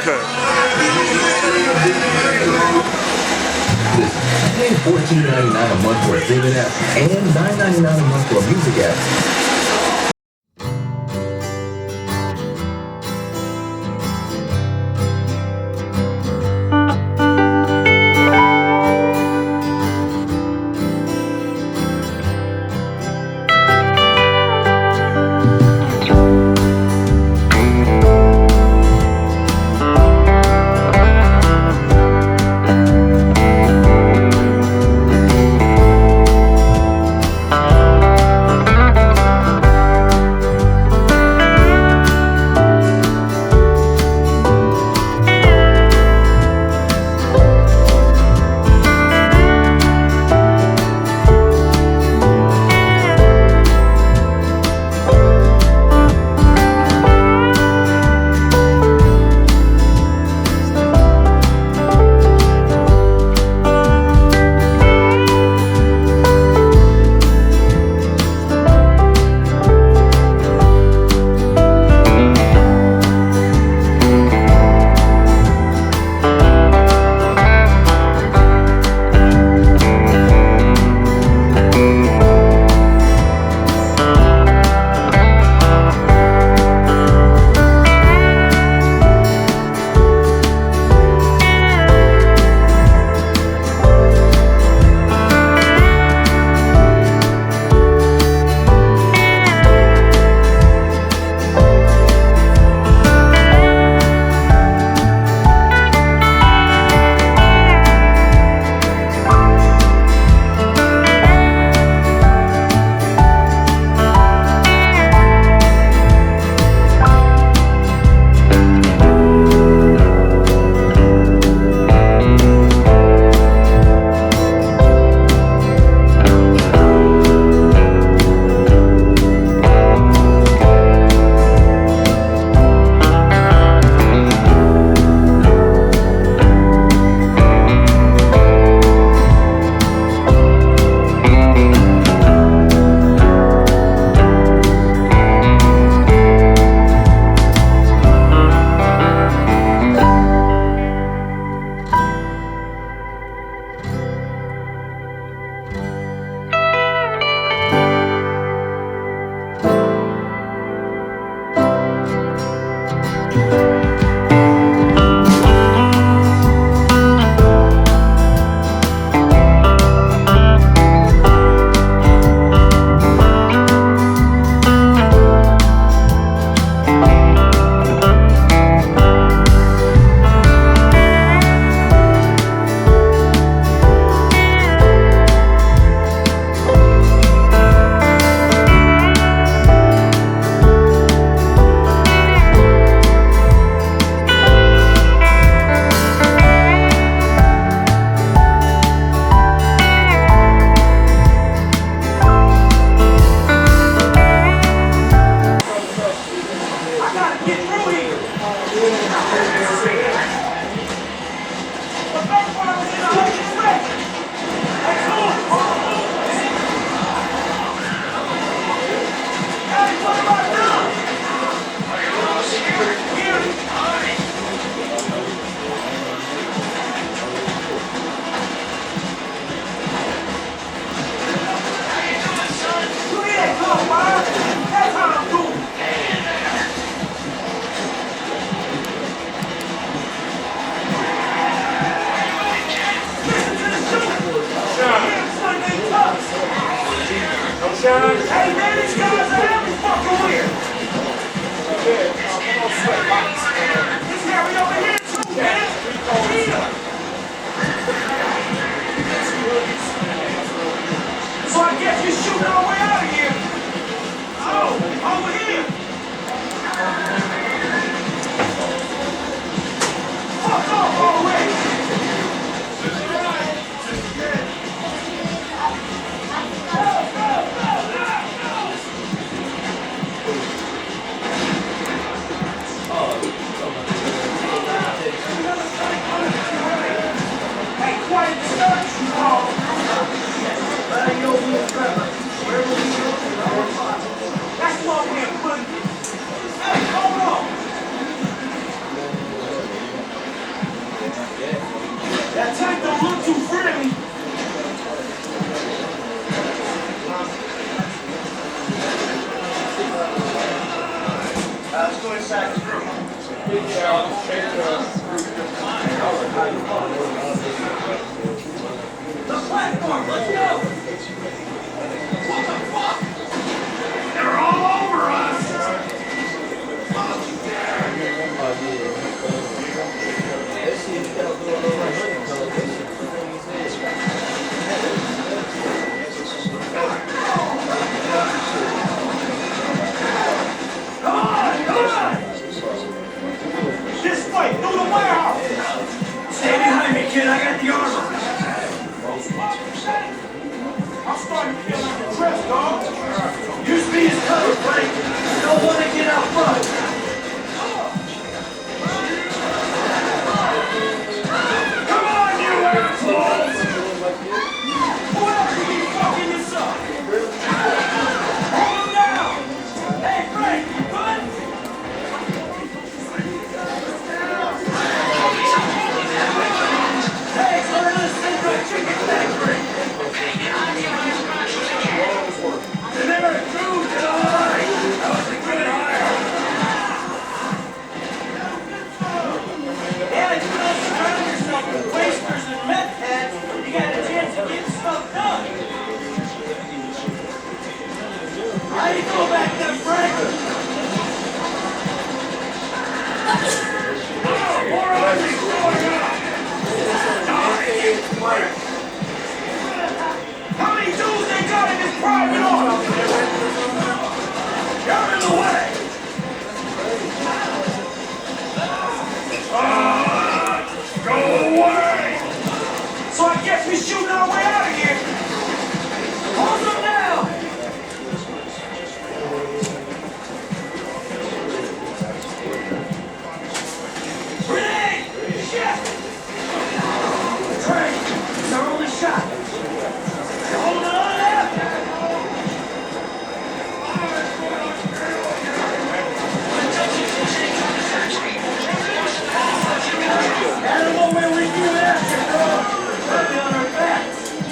haircut. Pay $14.99 a month for a streaming app and $9.99 a month for a music app. Hey man, these guys are every fucking weird. This Harry over here too, man. So I guess you're shooting our way out of here. Oh, over here. Fuck off already. Go, go, go, go. Let's go inside the room. The platform, let's go! What the fuck? They're all over us! Come on! This way, through the warehouse! Stay behind me, kid. I got the armor. I'm starting to feel like a dress, dog. Use me as cover, Frank. Don't want to get out front. Come on, you assholes! Whoever keep fucking this up! Hold him down! Hey, Frank, you good? Hey, we're in the Central Chicken Factory! And they were true to the line! That was a good hire! Yeah, if you don't surround yourself with wasters and meth heads, you got a chance of getting stuff done! How you feel back there, Frank? More armies going up! How many dudes they got in this private office? You're in the way! Go away! So I guess we're shooting our way out of here! Hold them down! Grenade! Shit! Trey, it's our only shot! You holding on to that? Animal where we do after, bro! Put me on our back! G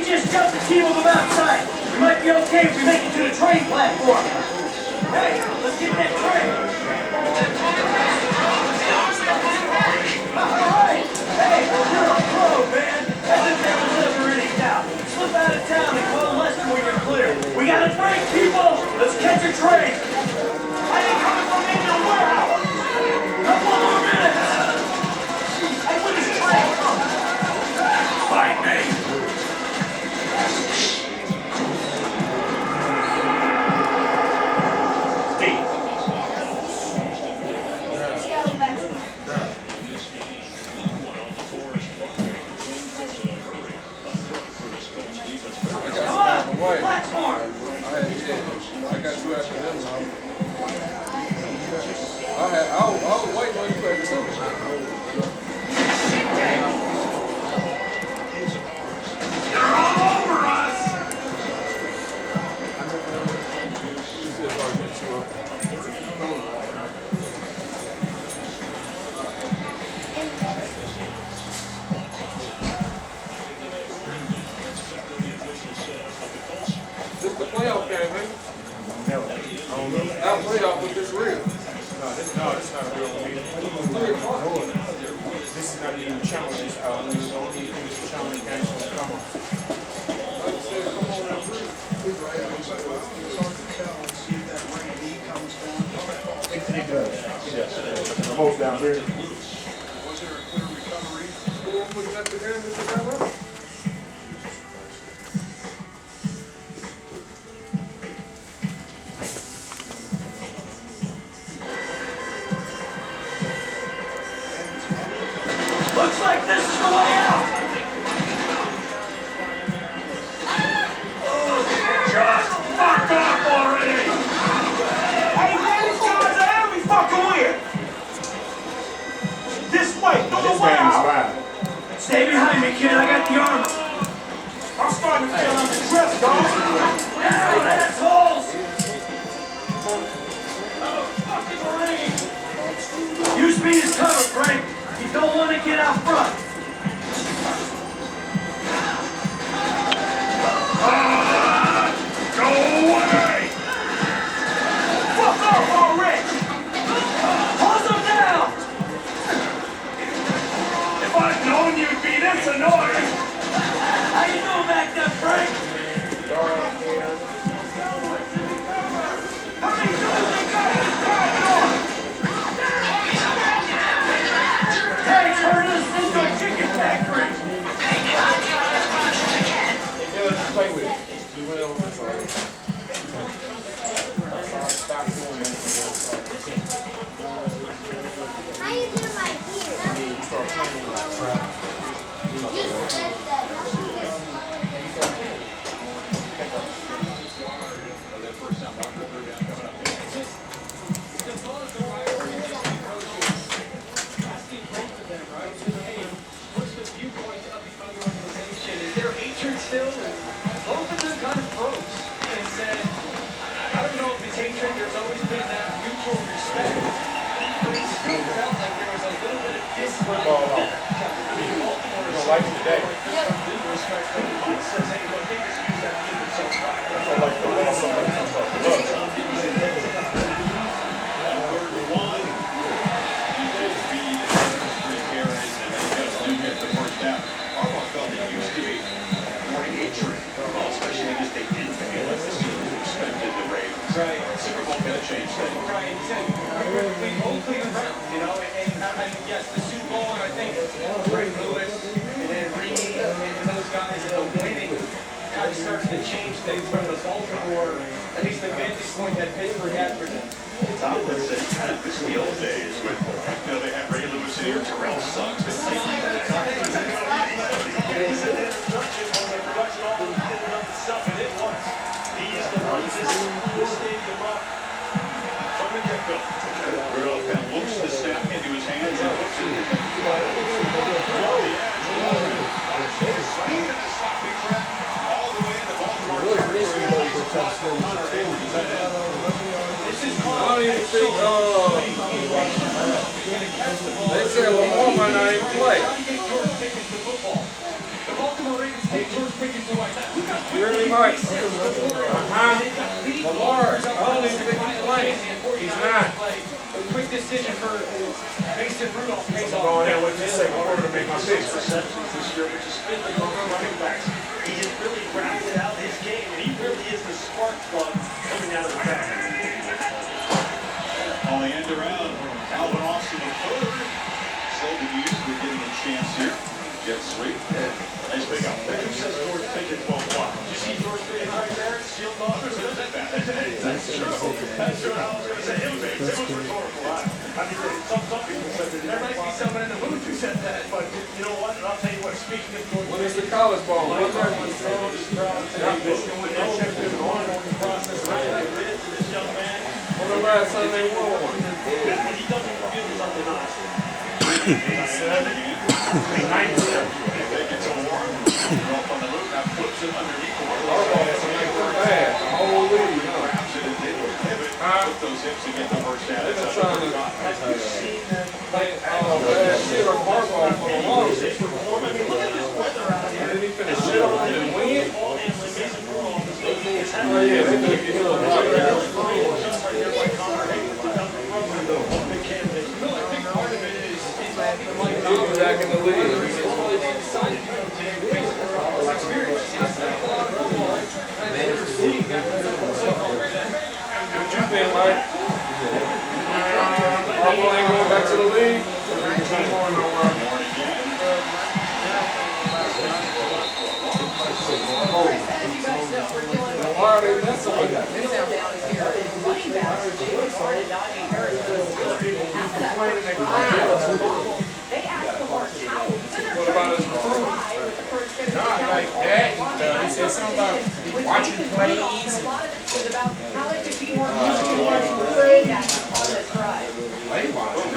just jumped the team of them outside! We might be okay if we make it to the train platform! Hey, let's get that train! Alright! Hey, you're a pro, man! As if there was ever any doubt! Slip out of town and call Lester when you're clear! We got a train, people! Let's catch a train! I ain't coming from in the warehouse! Couple more minutes! Hey, when does the train come? Fight me! Steve! Come on! Platform! I got two after them now. I was waiting on you for everything. They're all over us! This the playoff game, man. That playoff was just real. No, this is not a real meeting. This is not even challenges. The only thing is challenge games will come on. Like I said, come on now, please. He does. Yes. The most down here. Was there a clear recovery? Who was at the end of the game? Looks like this is the way out! Just fuck off already! Hey, man, these guys are every fucking weird! This way, through the This man is warehouse! fine. Stay behind me, kid. I got the armor. I'm starting to feel like a dress, dog. Down, assholes! Oh, fucking rain! Use me as cover, Frank. You don't want to get out front. Go away! Fuck off already! How you do my hair? You said that. Still, both of them kind of froze and said, I don't know if it's hatred, there's always been that mutual respect, but it still felt like there was a little bit of dislike. I mean, Baltimore is like today. Respect for the fight says, hey, look, they just use that to keep themselves Right. Super Bowl could have changed things. Right. We both clean around, you know, and yes, the Super Bowl, and I think Ray Lewis and then Reed and those guys winning kind of started to change things from the Baltimore, at least the vantage point that Pittsburgh had for them. Tom was kind of the Steel days with, you know, they had Ray Lewis here, Terrell Suggs. Looks the snap into his hands and looks at it. All the way into Baltimore. I don't even think, they said Lamar might not even play. Really might. Lamar, I don't even think he's playing. He's not. A quick decision for Mason Rudolph pays off. Going in with this second quarter to make my picks. Receptions this year, which is fifth among running backs. He just really rounded out his game, and he really is the spark plug coming out of the back. On the end around, Alvin Austin the third. Slogan used, we're getting a chance here. Jet sweep. Nice big up there. Who says George Pickens won't block? Did you see George Pickens right there? Shield off. That's true. That's true. I was going to say, it was rhetorical. I mean, some people said that. There might be someone in the booth who said that, but you know what? I'll tell you what, speaking of George When is the college ball? What's that? when they checked his onboarding process, right like this to this young man, When the last time they won one? when he doesn't feel something honest. They get to warm. Off on the move, now flips it underneath. Bad. The whole league, huh? Grabs it and they will pivot. Put those hips to get the first down. They've been trying to play bad shit on Harbaugh for the longest. And then he finna shit on him and win. Oh yeah, they could get him back in the league. What you think, Mike? Harbaugh ain't going back to the league? Why are they messing with that? What about his recruiting? Not like that. He said something about watching plays. Play watching.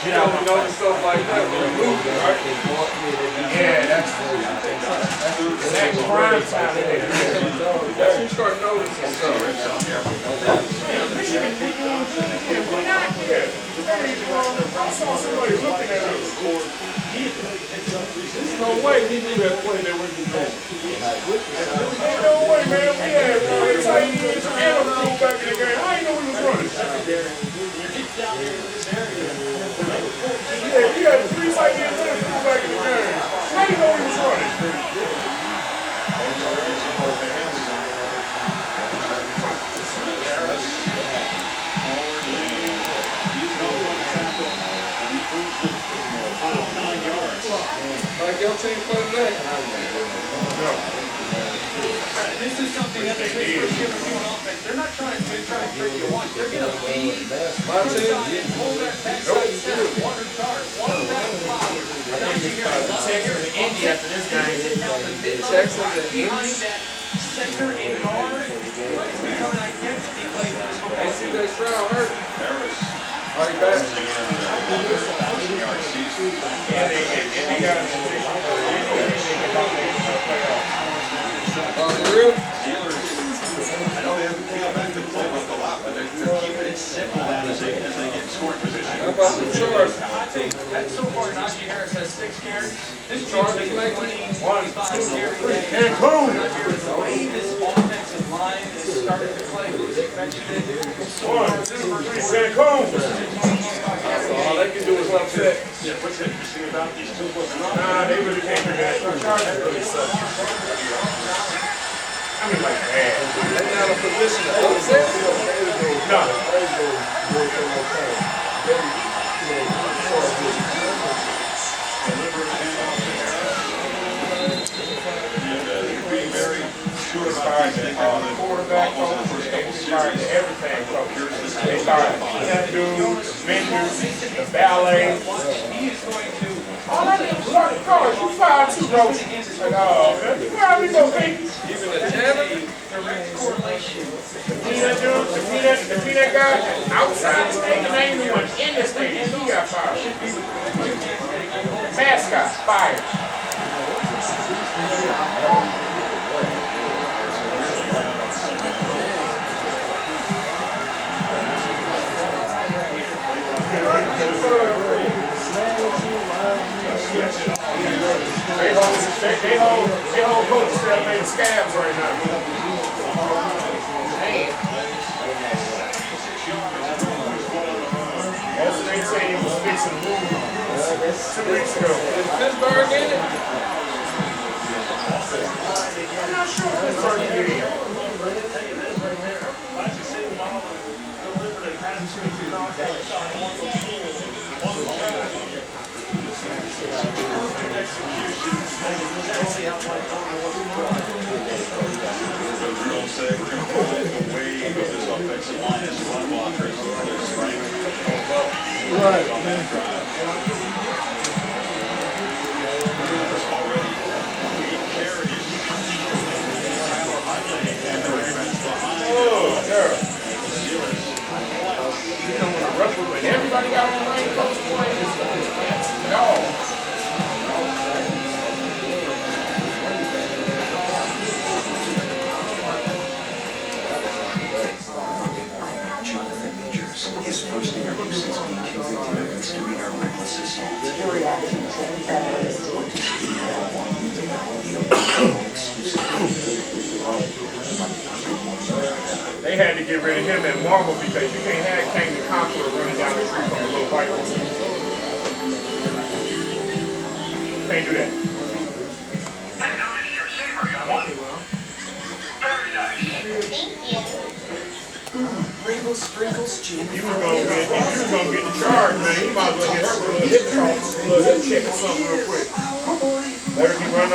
You know, we know stuff like that when we move, right? Yeah, that's prime time. That's when you start noticing stuff. I saw somebody looking at us. There's no way he knew that play that we did. Ain't no way, man. We had three tight ends and a fullback in the game. How you know we was running? Yeah, we had three tight ends and a fullback in the game. How you know we was running? your team play today? This is something that they do on offense. They're not trying to trick you once. They're going to feed, My team? hold that backside center, water guard, water that flower. Texas and Indy after this game. Texas and Behind East. that center and guard, it's become an identity play for this football Ain't see team. that Stroud hurt. Harris. Are you back? Closing in on their 1,000-yard season. And they got a position. For real? Steelers, I know they haven't got back to the playbook a lot, but they're keeping it simple as they get in scoring position. How about the Chargers? I think that so far Najee Harris has 6 carries. This Chargers team's make 25 carries. Cancun. The way this offensive line is starting to play, you mentioned it. Cancun. All they can do is upset. Yeah, what's interesting about these two football runners? Nah, they really can't do that. Chargers really suck. I mean, like, bad. They're not in a position to upset. No. Being very sure about Started these things. the quarterback coach, they started everything coach. They started that dude, Menders, the ballet. He is going to. All I did was start the college. You 5'2", bro. Like, oh, man. Where we go, baby? Even the janitor. Direct correlation. The peanut guy outside the stadium, ain't the one in the stadium. He got fired. Mascot, fired. They hold coach staff made scabs right now. Also, they say he was fixing the move 2 weeks ago. Is Pittsburgh in it? I'm not sure if Pittsburgh did it. The drill say we're going to ride the wave of this offensive line as run blockers. Their strength on that drive. Already 8 carries. Tyler Huntley and the defense behind. Oh, yeah. Steelers. You know, when I wrestle with everybody got on the lane, coach playing this. No. His first interview since being convicted of misdemeanor reckless assault. They had to get rid of him at Marvel because you can't have Kane the Conqueror running down the street from a little white woman. Can't do that. Thank you. If you was gonna get the charge, man, you might as well get her a little hip check or something real quick. Let her keep running